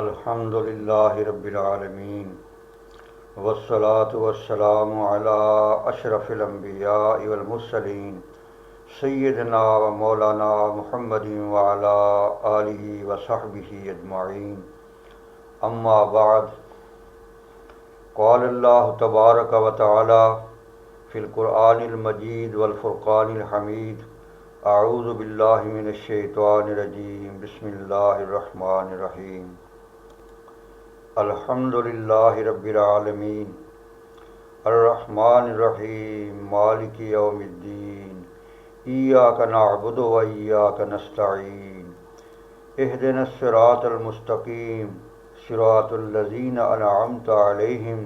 الحمد للہ رب العالمین والصلاة والسلام علی اشرف الانبیاء والمرسلین سیدنا و مولانا محمد وعلی آلہ وصحبہ اجمعین اما بعد قال اللہ تبارک و تعالی فی القرآن المجید والفرقان الحمید اعوذ باللہ من الشیطان الرجیم بسم اللہ الرحمن الرحیم الحمد للہ رب العالمین الرحمن الرحیم مالک یوم الدین ایاک نعبد و ایاک نستعین اہدنا الصراط المستقیم صراط الذین انعمت علیہم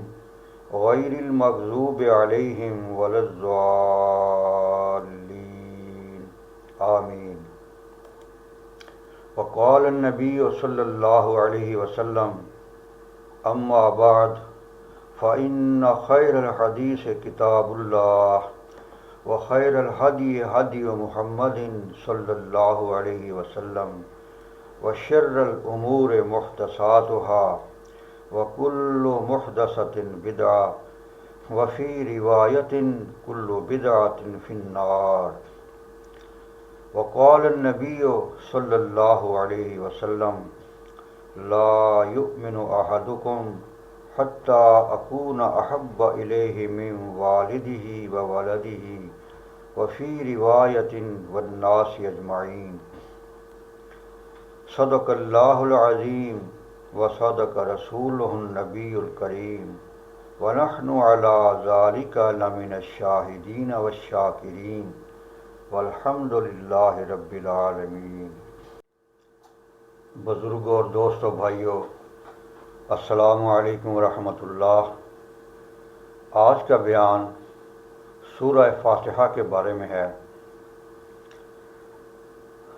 غیر المغضوب علیہم ولا الضالین آمین۔ وقال النبی صلی اللہ علیہ وسلم اما بعد فإن خیر الحدیث کتاب اللہ وخیر الہدی ہدی محمد صلی اللہ علیہ وسلم وشر الامور محدثاتها وکل محدثۃ بدعہ وفی روایۃ کل بدعۃ فی النار۔ وقال النبی صلی اللہ علیہ وسلم لا یؤمن احدکم حتی اکون احب الیہ من والدہ وولدہ وفی روایۃ والناس اجمعین۔ صدق اللہ العظیم وصدق رسولہ النبی الکریم ونحن علی ذلک لمن الشاہدین والشاکرین والحمد للہ رب العالمین۔ بزرگوں اور دوستوں بھائیوں، السلام علیکم ورحمۃ اللہ۔ آج کا بیان سورہ فاتحہ کے بارے میں ہے۔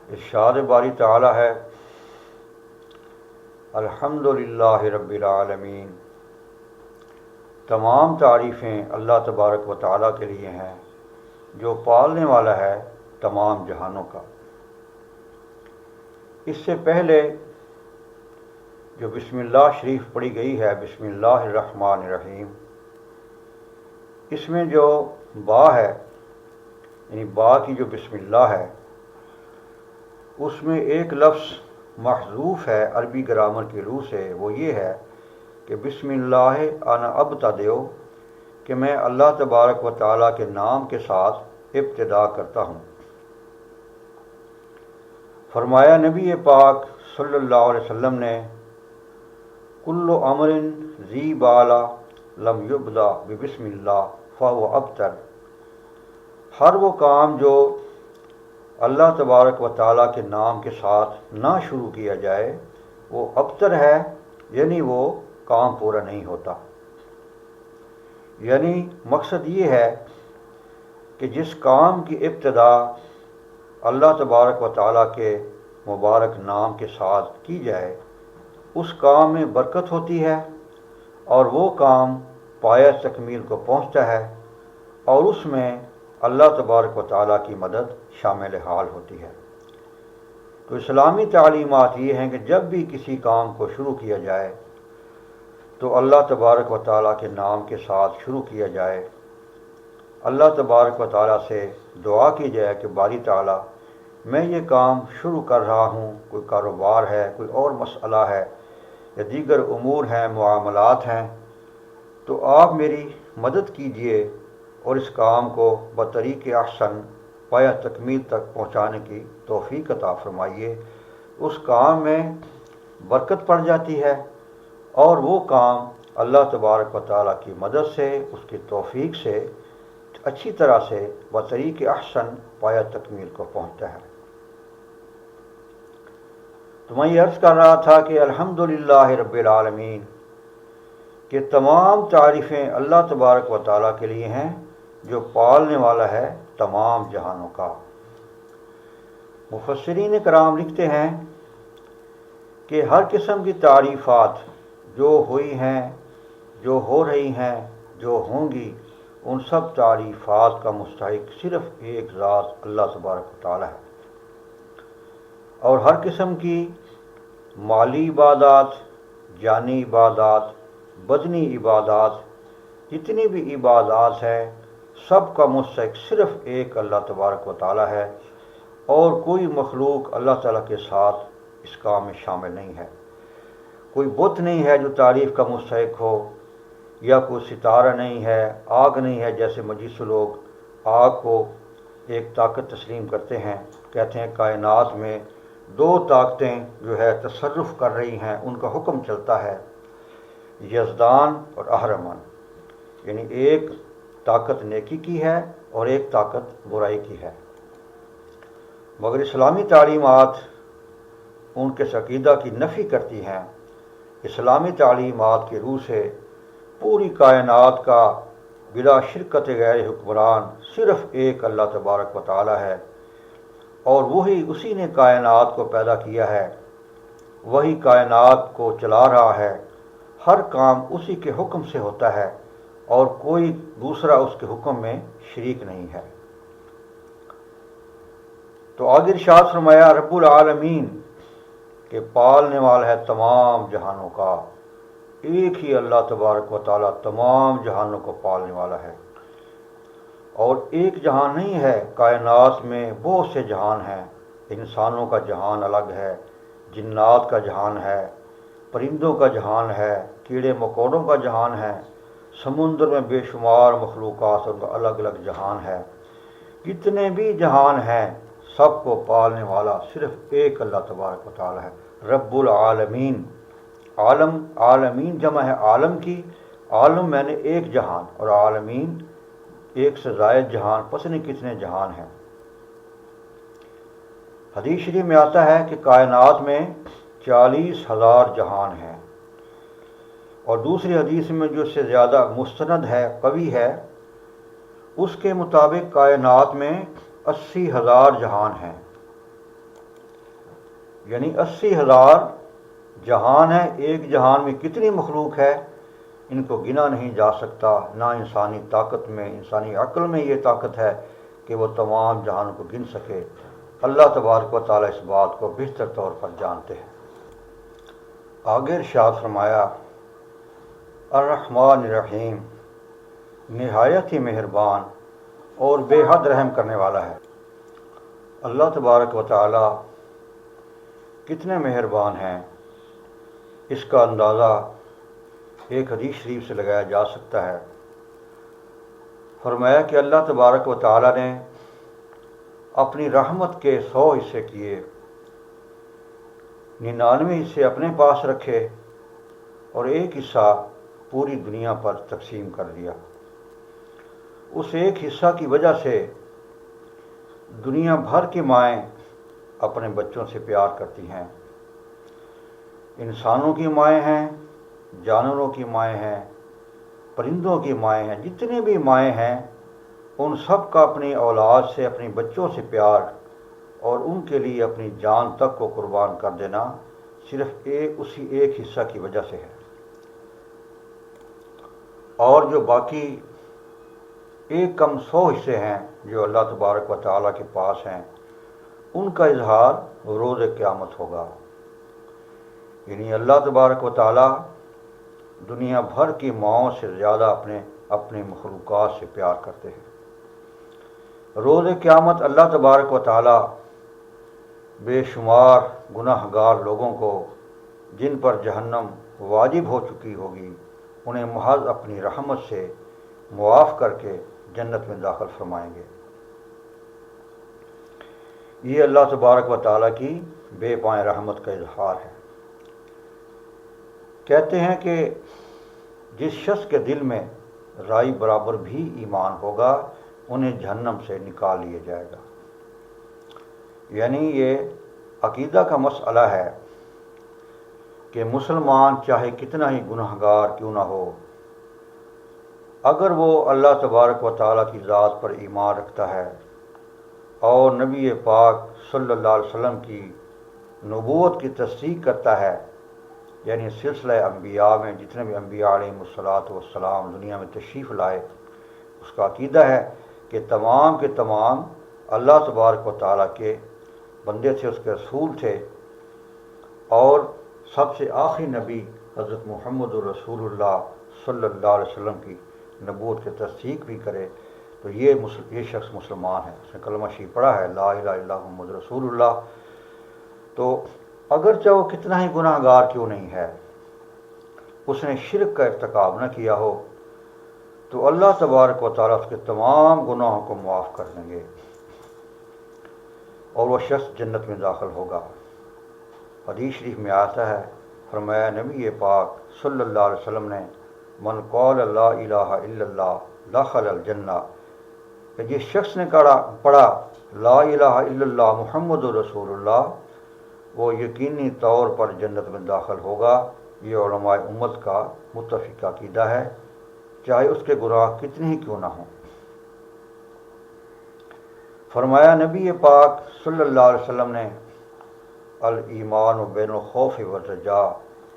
ارشاد باری تعالی ہے الحمد للہ رب العالمین، تمام تعریفیں اللہ تبارک و تعالیٰ کے لیے ہیں جو پالنے والا ہے تمام جہانوں کا۔ اس سے پہلے جو بسم اللہ شریف پڑھی گئی ہے، بسم اللہ الرحمن الرحیم، اس میں جو با ہے، یعنی با کی جو بسم اللہ ہے، اس میں ایک لفظ محذوف ہے عربی گرامر کی روح سے، وہ یہ ہے کہ بسم اللہ انا ابتدئ، کہ میں اللہ تبارک و تعالیٰ کے نام کے ساتھ ابتدا کرتا ہوں۔ فرمایا نبی پاک صلی اللہ علیہ وسلم نے کل امر ذی بالا لم یبدا ببسم اللہ فہو ابتر، ہر وہ کام جو اللہ تبارک و تعالیٰ کے نام کے ساتھ نہ شروع کیا جائے وہ ابتر ہے، یعنی وہ کام پورا نہیں ہوتا۔ یعنی مقصد یہ ہے کہ جس کام کی ابتدا اللہ تبارک و تعالیٰ کے مبارک نام کے ساتھ کی جائے اس کام میں برکت ہوتی ہے، اور وہ کام پایہ تکمیل کو پہنچتا ہے، اور اس میں اللہ تبارک و تعالیٰ کی مدد شامل حال ہوتی ہے۔ تو اسلامی تعلیمات یہ ہیں کہ جب بھی کسی کام کو شروع کیا جائے تو اللہ تبارک و تعالیٰ کے نام کے ساتھ شروع کیا جائے، اللہ تبارک و تعالیٰ سے دعا کی جائے کہ باری تعالیٰ میں یہ کام شروع کر رہا ہوں، کوئی کاروبار ہے، کوئی اور مسئلہ ہے یا دیگر امور ہیں، معاملات ہیں، تو آپ میری مدد کیجئے اور اس کام کو بطریق احسن پایہ تکمیل تک پہنچانے کی توفیق عطا فرمائیے۔ اس کام میں برکت پڑ جاتی ہے، اور وہ کام اللہ تبارک و تعالیٰ کی مدد سے، اس کی توفیق سے اچھی طرح سے بطریق احسن پایہ تکمیل کو پہنچتا ہے۔ تو میں یہ عرض کر رہا تھا کہ الحمدللہ رب العالمین، کہ تمام تعریفیں اللہ تبارک و تعالیٰ کے لیے ہیں جو پالنے والا ہے تمام جہانوں کا۔ مفسرین کرام لکھتے ہیں کہ ہر قسم کی تعریفات جو ہوئی ہیں، جو ہو رہی ہیں، جو ہوں گی، ان سب تعریفات کا مستحق صرف ایک ذات اللہ تبارک و تعالیٰ ہے، اور ہر قسم کی مالی عبادات جانی عبادات، بدنی عبادات، جتنی بھی عبادات ہیں سب کا مستحق صرف ایک اللہ تبارک و تعالی ہے، اور کوئی مخلوق اللہ تعالیٰ کے ساتھ اس کام میں شامل نہیں ہے۔ کوئی بت نہیں ہے جو تعریف کا مستحق ہو، یا کوئی ستارہ نہیں ہے، آگ نہیں ہے، جیسے مجوسی لوگ آگ کو ایک طاقت تسلیم کرتے ہیں، کہتے ہیں کائنات میں دو طاقتیں جو ہے تصرف کر رہی ہیں، ان کا حکم چلتا ہے، یزدان اور اہرمن، یعنی ایک طاقت نیکی کی ہے اور ایک طاقت برائی کی ہے۔ مگر اسلامی تعلیمات ان کے عقیدہ کی نفی کرتی ہیں۔ اسلامی تعلیمات کی روح سے پوری کائنات کا بلا شرکت غیر حکمران صرف ایک اللہ تبارک و تعالی ہے، اور وہی اسی نے کائنات کو پیدا کیا ہے، وہی کائنات کو چلا رہا ہے، ہر کام اسی کے حکم سے ہوتا ہے، اور کوئی دوسرا اس کے حکم میں شریک نہیں ہے۔ تو آگے ارشاد فرمایا رب العالمین کہ پالنے والا ہے تمام جہانوں کا، ایک ہی اللہ تبارک و تعالیٰ تمام جہانوں کو پالنے والا ہے، اور ایک جہان نہیں ہے، کائنات میں بہت سے جہان ہیں، انسانوں کا جہان الگ ہے، جنات کا جہان ہے، پرندوں کا جہان ہے، کیڑے مکوڑوں کا جہان ہے، سمندر میں بے شمار مخلوقات ان کا الگ الگ جہان ہے۔ جتنے بھی جہان ہیں سب کو پالنے والا صرف ایک اللہ تبارک و تعالی ہے، رب العالمین۔ عالم، عالمین جمع ہے عالم کی، عالم میں نے ایک جہان، اور عالمین ایک سے زائد جہان، پتہ نہیں کتنے جہان ہیں۔ حدیث شریف میں آتا ہے کہ کائنات میں 40,000 جہان ہیں، اور دوسری حدیث میں جو اس سے زیادہ مستند ہے، قوی ہے، اس کے مطابق کائنات میں 80,000 جہان ہیں، یعنی 80,000 جہان ہے۔ ایک جہان میں کتنی مخلوق ہے ان کو گنا نہیں جا سکتا، نہ انسانی طاقت میں، انسانی عقل میں یہ طاقت ہے کہ وہ تمام جہانوں کو گن سکے۔ اللہ تبارک و تعالیٰ اس بات کو بہتر طور پر جانتے ہیں۔ آگے ارشاد فرمایا الرحمن الرحیم، نہایت ہی مہربان اور بے حد رحم کرنے والا ہے۔ اللہ تبارک و تعالیٰ کتنے مہربان ہیں، اس کا اندازہ ایک حدیث شریف سے لگایا جا سکتا ہے۔ فرمایا کہ اللہ تبارک و تعالیٰ نے اپنی رحمت کے 100 حصے کیے، 99 حصے اپنے پاس رکھے، اور ایک حصہ پوری دنیا پر تقسیم کر دیا۔ اس ایک حصہ کی وجہ سے دنیا بھر کی مائیں اپنے بچوں سے پیار کرتی ہیں، انسانوں کی مائیں ہیں، جانوروں کی مائیں ہیں، پرندوں کی مائیں ہیں، جتنے بھی مائیں ہیں ان سب کا اپنی اولاد سے، اپنی بچوں سے پیار، اور ان کے لیے اپنی جان تک کو قربان کر دینا صرف اسی ایک حصہ کی وجہ سے ہے۔ اور جو باقی 100 حصے ہیں جو اللہ تبارک و تعالیٰ کے پاس ہیں، ان کا اظہار روز قیامت ہوگا۔ یعنی اللہ تبارک و تعالیٰ دنیا بھر کی ماؤں سے زیادہ اپنے مخلوقات سے پیار کرتے ہیں۔ روز قیامت اللہ تبارک و تعالیٰ بے شمار گناہ گار لوگوں کو جن پر جہنم واجب ہو چکی ہوگی، انہیں محض اپنی رحمت سے معاف کر کے جنت میں داخل فرمائیں گے۔ یہ اللہ تبارک و تعالیٰ کی بے پائیں رحمت کا اظہار ہے۔ کہتے ہیں کہ جس شخص کے دل میں رائی برابر بھی ایمان ہوگا انہیں جہنم سے نکال لیا جائے گا۔ یعنی یہ عقیدہ کا مسئلہ ہے کہ مسلمان چاہے کتنا ہی گناہ گار کیوں نہ ہو، اگر وہ اللہ تبارک و تعالیٰ کی ذات پر ایمان رکھتا ہے اور نبی پاک صلی اللہ علیہ وسلم کی نبوت کی تصدیق کرتا ہے، یعنی سلسلہ انبیاء میں جتنے بھی انبیاء علیہم الصلاۃ والسلام دنیا میں تشریف لائے، اس کا عقیدہ ہے کہ تمام کے تمام اللہ تبارک و تعالیٰ کے بندے تھے، اس کے رسول تھے، اور سب سے آخری نبی حضرت محمد رسول اللہ صلی اللہ علیہ وسلم کی نبوت کی تصدیق بھی کرے تو یہ شخص مسلمان ہے، اس نے کلمہ شریف پڑھا ہے، لا الہ الا اللہ محمد رسول اللہ۔ تو اگرچہ وہ کتنا ہی گناہ گار کیوں نہیں ہے، اس نے شرک کا ارتکاب نہ کیا ہو، تو اللہ تبارک و تعالیٰ اس کے تمام گناہوں کو معاف کر دیں گے اور وہ شخص جنت میں داخل ہوگا۔ حدیث شریف میں آتا ہے، فرمایا نبی پاک صلی اللہ علیہ وسلم نے، من قال لا الہ الا اللہ دخل الجنہ، کہ جس شخص نے پڑھا لا الہ الا اللہ محمد رسول اللہ، وہ یقینی طور پر جنت میں داخل ہوگا۔ یہ علماء امت کا متفق عقیدہ ہے، چاہے اس کے گناہ کتنے ہی کیوں نہ ہوں۔ فرمایا نبی پاک صلی اللہ علیہ وسلم نے، الایمان بین الخوف والرجاء،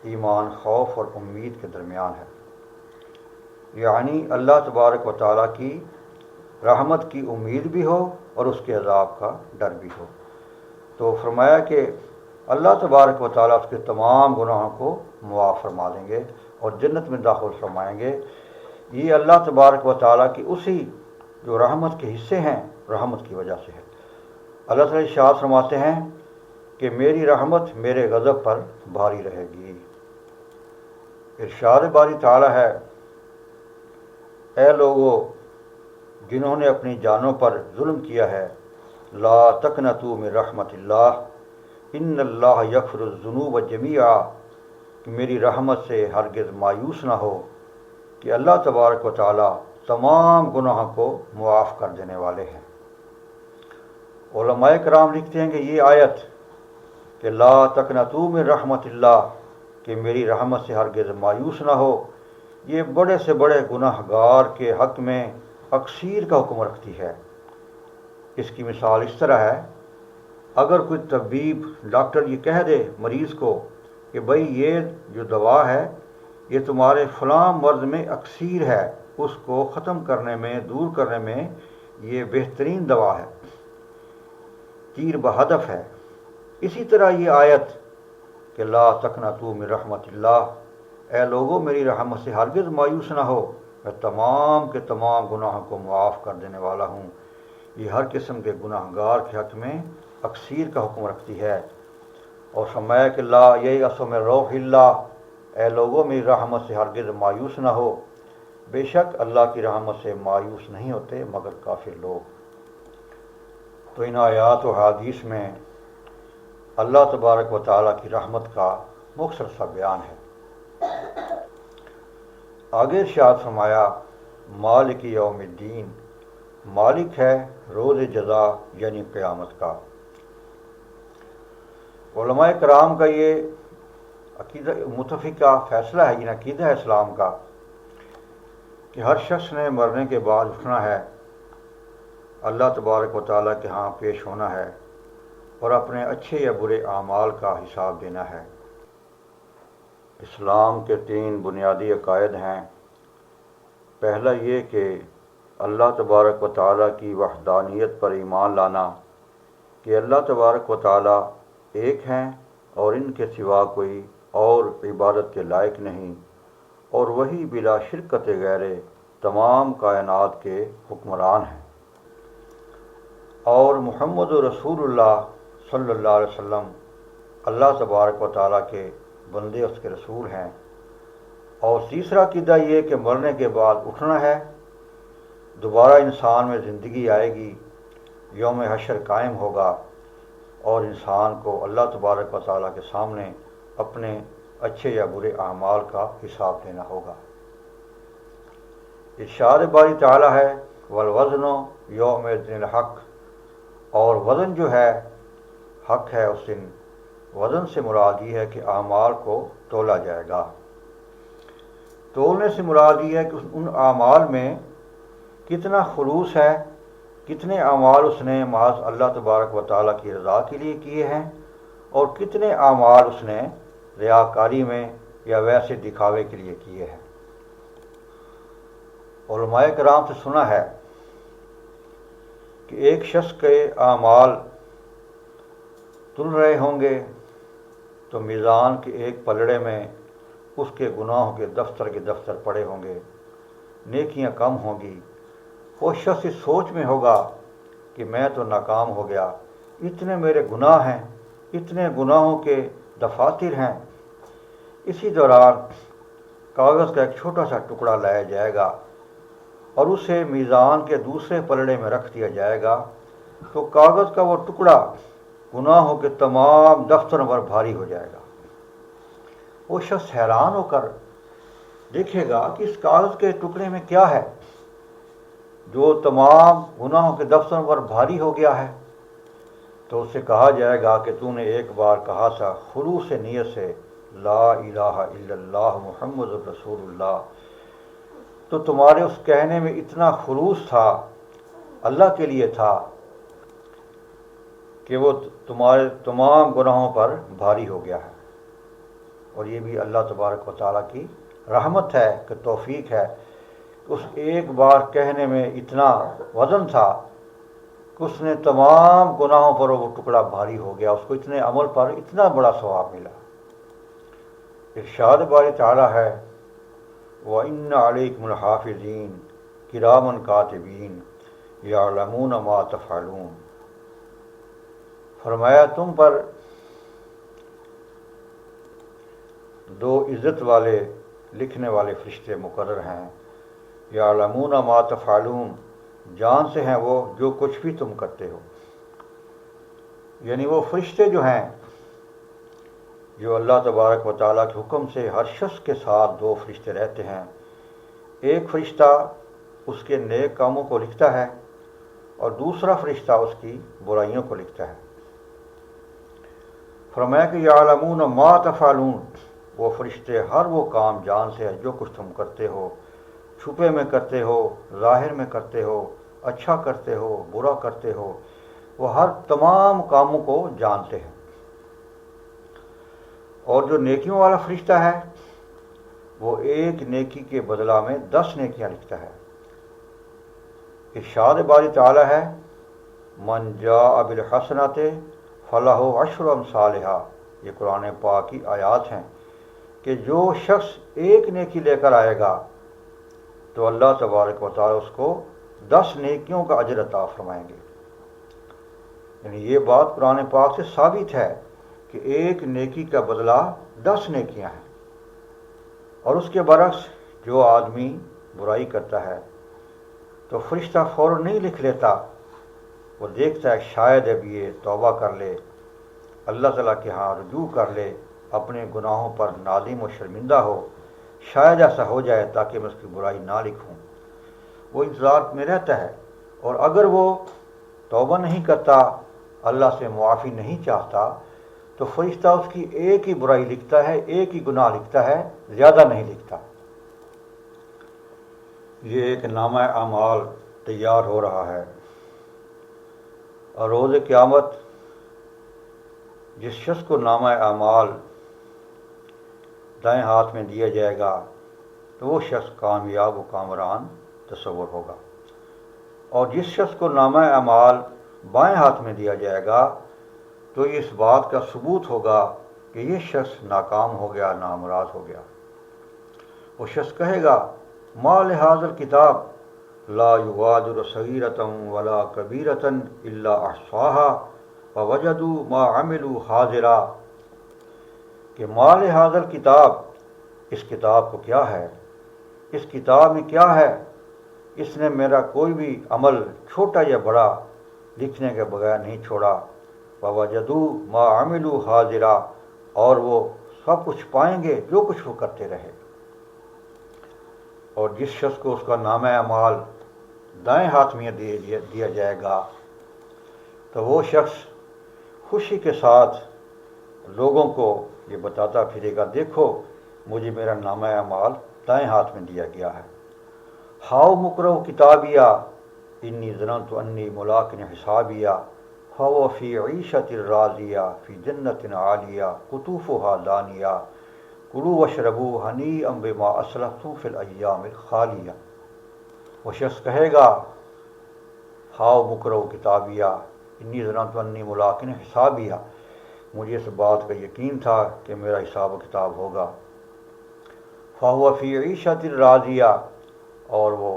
ایمان خوف اور امید کے درمیان ہے، یعنی اللہ تبارک و تعالیٰ کی رحمت کی امید بھی ہو اور اس کے عذاب کا ڈر بھی ہو۔ تو فرمایا کہ اللہ تبارک و تعالیٰ اس کے تمام گناہوں کو معاف فرما دیں گے اور جنت میں داخل فرمائیں گے۔ یہ اللہ تبارک و تعالیٰ کی اسی جو رحمت کے حصے ہیں، رحمت کی وجہ سے ہے۔ اللہ تعالیٰ ارشاد فرماتے ہیں کہ میری رحمت میرے غضب پر بھاری رہے گی۔ ارشاد باری تعالیٰ ہے، اے لوگو جنہوں نے اپنی جانوں پر ظلم کیا ہے، لا تقنطوا من رحمت اللہ ان اللہ یغفر الذنوب جمیعا، کہ میری رحمت سے ہرگز مایوس نہ ہو کہ اللہ تبارک و تعالیٰ تمام گناہوں کو معاف کر دینے والے ہیں۔ علماء کرام لکھتے ہیں کہ یہ آیت کہ لا تقنطوا من رحمت اللہ، کہ میری رحمت سے ہرگز مایوس نہ ہو، یہ بڑے سے بڑے گناہ گار کے حق میں اکثیر کا حکم رکھتی ہے۔ اس کی مثال اس طرح ہے، اگر کوئی طبیب ڈاکٹر یہ کہہ دے مریض کو کہ بھئی یہ جو دوا ہے یہ تمہارے فلاں مرض میں اکثیر ہے، اس کو ختم کرنے میں، دور کرنے میں یہ بہترین دوا ہے، تیر بہدف ہے۔ اسی طرح یہ آیت کہ لا تقنطوا من رحمت اللہ، اے لوگوں میری رحمت سے ہرگز مایوس نہ ہو، میں تمام کے تمام گناہوں کو معاف کر دینے والا ہوں، یہ ہر قسم کے گناہ گار کے حق میں اکثیر کا حکم رکھتی ہے۔ اور فرمایا کہ لا ییأسوا من روح اللہ، اے لوگوں میری رحمت سے ہرگز مایوس نہ ہو، بے شک اللہ کی رحمت سے مایوس نہیں ہوتے مگر کافر لوگ۔ تو ان آیات و حدیث میں اللہ تبارک و تعالیٰ کی رحمت کا مختصر سا بیان ہے۔ آگے ارشاد فرمایا، مالک یوم الدین، مالک ہے روز جزا یعنی قیامت کا۔ علماء کرام کا یہ عقیدہ متفقہ فیصلہ ہے، یہ عقیدہ ہے اسلام کا کہ ہر شخص نے مرنے کے بعد اٹھنا ہے، اللہ تبارک و تعالیٰ کے ہاں پیش ہونا ہے اور اپنے اچھے یا برے اعمال کا حساب دینا ہے۔ اسلام کے 3 بنیادی عقائد ہیں۔ پہلا یہ کہ اللہ تبارک و تعالیٰ کی وحدانیت پر ایمان لانا، کہ اللہ تبارک و تعالیٰ ایک ہیں اور ان کے سوا کوئی اور عبادت کے لائق نہیں، اور وہی بلا شرکت غیر تمام کائنات کے حکمران ہیں، اور محمد رسول اللہ صلی اللہ علیہ وسلم اللہ تبارک و تعالیٰ کے بندے اس کے رسول ہیں۔ اور تیسرا عقیدہ یہ کہ مرنے کے بعد اٹھنا ہے، دوبارہ انسان میں زندگی آئے گی، یوم حشر قائم ہوگا اور انسان کو اللہ تبارک و تعالیٰ کے سامنے اپنے اچھے یا برے اعمال کا حساب دینا ہوگا۔ ارشاد باری تعالیٰ ہے، والوزن یومئذ الحق، اور وزن جو ہے حق ہے اس دن۔ وزن سے مراد یہ ہے کہ اعمال کو تولا جائے گا۔ تولنے سے مراد یہ ہے کہ ان اعمال میں کتنا خلوص ہے، کتنے اعمال اس نے محض اللہ تبارک و تعالیٰ کی رضا کے لیے کیے ہیں، اور کتنے اعمال اس نے ریاکاری میں یا ویسے دکھاوے کے لیے کیے ہیں۔ علماء کرام سے سنا ہے کہ ایک شخص کے اعمال تل رہے ہوں گے تو میزان کے ایک پلڑے میں اس کے گناہوں کے دفتر پڑے ہوں گے، نیکیاں کم ہوں گی۔ وہ شخص اس سوچ میں ہوگا کہ میں تو ناکام ہو گیا، اتنے میرے گناہ ہیں، اتنے گناہوں کے دفاتر ہیں۔ اسی دوران کاغذ کا ایک چھوٹا سا ٹکڑا لایا جائے گا اور اسے میزان کے دوسرے پلڑے میں رکھ دیا جائے گا، تو کاغذ کا وہ ٹکڑا گناہوں کے تمام دفتروں پر بھاری ہو جائے گا۔ وہ شخص حیران ہو کر دیکھے گا کہ اس کاغذ کے ٹکڑے میں کیا ہے جو تمام گناہوں کے دفتروں پر بھاری ہو گیا ہے۔ تو اسے کہا جائے گا کہ تو نے ایک بار کہا تھا خلوص نیت سے لا الہ الا اللہ محمد رسول اللہ، تو تمہارے اس کہنے میں اتنا خلوص تھا، اللہ کے لیے تھا، کہ وہ تمہارے تمام گناہوں پر بھاری ہو گیا ہے۔ اور یہ بھی اللہ تبارک و تعالیٰ کی رحمت ہے کہ توفیق ہے کہ اس ایک بار کہنے میں اتنا وزن تھا کہ اس نے تمام گناہوں پر وہ ٹکڑا بھاری ہو گیا، اس کو اتنے عمل پر اتنا بڑا ثواب ملا۔ ارشاد باری تعالیٰ ہے وَإِنَّ عَلَيْكُمُ الْحَافِظِينَ كِرَامًا كَاتِبِينَ يَعْلَمُونَ مَا تَفْعَلُونَ۔ فرمایا تم پر دو عزت والے لکھنے والے فرشتے مقرر ہیں، یعلمون ما تفعلون، جان سے ہیں وہ جو کچھ بھی تم کرتے ہو۔ یعنی وہ فرشتے جو ہیں جو اللہ تبارک و تعالیٰ کے حکم سے ہر شخص کے ساتھ دو فرشتے رہتے ہیں، ایک فرشتہ اس کے نیک کاموں کو لکھتا ہے اور دوسرا فرشتہ اس کی برائیوں کو لکھتا ہے۔ فرمایا کہ یعلمون ما تفعلون، وہ فرشتے ہر وہ کام جان سے ہے جو کچھ تم کرتے ہو، چھپے میں کرتے ہو، ظاہر میں کرتے ہو، اچھا کرتے ہو، برا کرتے ہو، وہ ہر تمام کاموں کو جانتے ہیں۔ اور جو نیکیوں والا فرشتہ ہے وہ ایک نیکی کے بدلہ میں 10 نیکیاں لکھتا ہے۔ ارشاد باری تعالیٰ ہے من جاء بالحسنۃ فلہ عشر امثالھا، یہ قرآن پاک کی آیات ہیں کہ جو شخص ایک نیکی لے کر آئے گا تو اللہ تبارک و تعالیٰ اس کو 10 نیکیوں کا اجر عطا فرمائیں گے۔ یعنی یہ بات قرآن پاک سے ثابت ہے کہ ایک نیکی کا بدلہ 10 نیکیاں ہیں۔ اور اس کے برعکس جو آدمی برائی کرتا ہے تو فرشتہ فوراً نہیں لکھ لیتا، وہ دیکھتا ہے شاید اب یہ توبہ کر لے، اللہ تعالیٰ کے ہاں رجوع کر لے، اپنے گناہوں پر نادم و شرمندہ ہو، شاید ایسا ہو جائے تاکہ میں اس کی برائی نہ لکھوں۔ وہ انتظار میں رہتا ہے، اور اگر وہ توبہ نہیں کرتا، اللہ سے معافی نہیں چاہتا، تو فرشتہ اس کی ایک ہی برائی لکھتا ہے، ایک ہی گناہ لکھتا ہے، زیادہ نہیں لکھتا۔ یہ ایک نامہ اعمال تیار ہو رہا ہے، اور روز قیامت جس شخص کو نامہ اعمال دائیں ہاتھ میں دیا جائے گا تو وہ شخص کامیاب و کامران تصور ہوگا، اور جس شخص کو نامہ اعمال بائیں ہاتھ میں دیا جائے گا تو اس بات کا ثبوت ہوگا کہ یہ شخص ناکام ہو گیا، نامراد ہو گیا۔ وہ شخص کہے گا ما لہذا الکتاب لا یغادر صغیرۃ ولا کبیرۃ الا احصاها ووجدوا ما عملوا حاضرا، کہ ما لہذا الکتاب، اس کتاب کو کیا ہے، اس کتاب میں کیا ہے، اس نے میرا کوئی بھی عمل چھوٹا یا بڑا لکھنے کے بغیر نہیں چھوڑا، ووجدوا ما عملوا حاضرا، اور وہ سب کچھ پائیں گے جو کچھ وہ کرتے رہے۔ اور جس شخص کو اس کا نامہ اعمال دائیں ہاتھ میں دیا جائے گا تو وہ شخص خوشی کے ساتھ لوگوں کو یہ بتاتا پھرے گا دیکھو مجھے میرا نامہ اعمال دائیں ہاتھ میں دیا گیا ہے۔ ہاؤ مقرؤ کتابیہ انی ظننت انی ملاق حسابیہ فہو فی عیشۃ راضیہ فی جنت عالیہ قطوفہا دانیہ کلوا واشربوا ہنیئا بما اسلفتم فی الایام الخالیہ۔ وہ شخص کہے گا ہاؤ مقرؤ کتابیہ انی ظننت انی ملاق حسابیہ، مجھے اس بات کا یقین تھا کہ میرا حساب و کتاب ہوگا۔ فَهُوَ فِي عِيشَةٍ راضیہ، اور وہ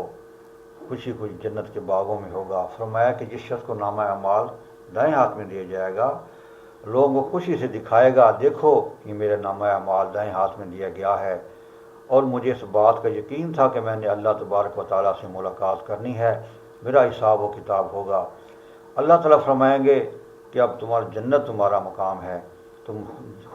خوشی خوشی جنت کے باغوں میں ہوگا۔ فرمایا کہ جس شخص کو نامہ اعمال دائیں ہاتھ میں دیا جائے گا، لوگوں کو خوشی سے دکھائے گا، دیکھو یہ میرا نامہ اعمال دائیں ہاتھ میں دیا گیا ہے، اور مجھے اس بات کا یقین تھا کہ میں نے اللہ تبارک و تعالیٰ سے ملاقات کرنی ہے، میرا حساب و کتاب ہوگا۔ اللہ تعالیٰ فرمائیں گے کہ اب تمہاری جنت تمہارا مقام ہے، تم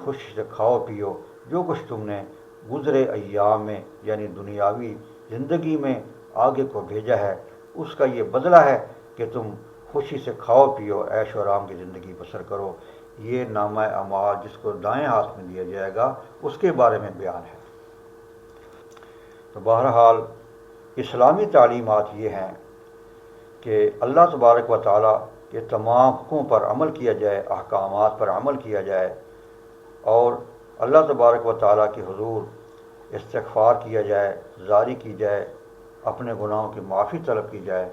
خوشی سے کھاؤ پیو، جو کچھ تم نے گزرے ایام میں یعنی دنیاوی زندگی میں آگے کو بھیجا ہے، اس کا یہ بدلہ ہے کہ تم خوشی سے کھاؤ پیو، عیش و آرام کی زندگی بسر کرو۔ یہ نامہ اعمال جس کو دائیں ہاتھ میں دیا جائے گا اس کے بارے میں بیان ہے۔ تو بہرحال اسلامی تعلیمات یہ ہیں کہ اللہ تبارک و تعالیٰ کے تمام حقوق پر عمل کیا جائے، احکامات پر عمل کیا جائے، اور اللہ تبارک و تعالیٰ کے حضور استغفار کیا جائے، زاری کی جائے، اپنے گناہوں کی معافی طلب کی جائے۔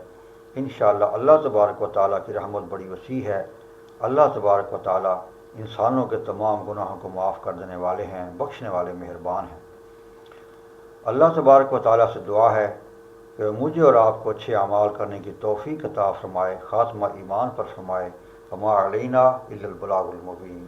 انشاءاللہ اللہ تبارک و تعالیٰ کی رحمت بڑی وسیع ہے۔ اللہ تبارک و تعالیٰ انسانوں کے تمام گناہوں کو معاف کر دینے والے ہیں، بخشنے والے مہربان ہیں۔ اللہ تبارک و تعالیٰ سے دعا ہے کہ مجھے اور آپ کو اچھے اعمال کرنے کی توفیق عطا فرمائے، خاتمہ ایمان پر فرمائے۔ وما علینا الا البلاغ المبین۔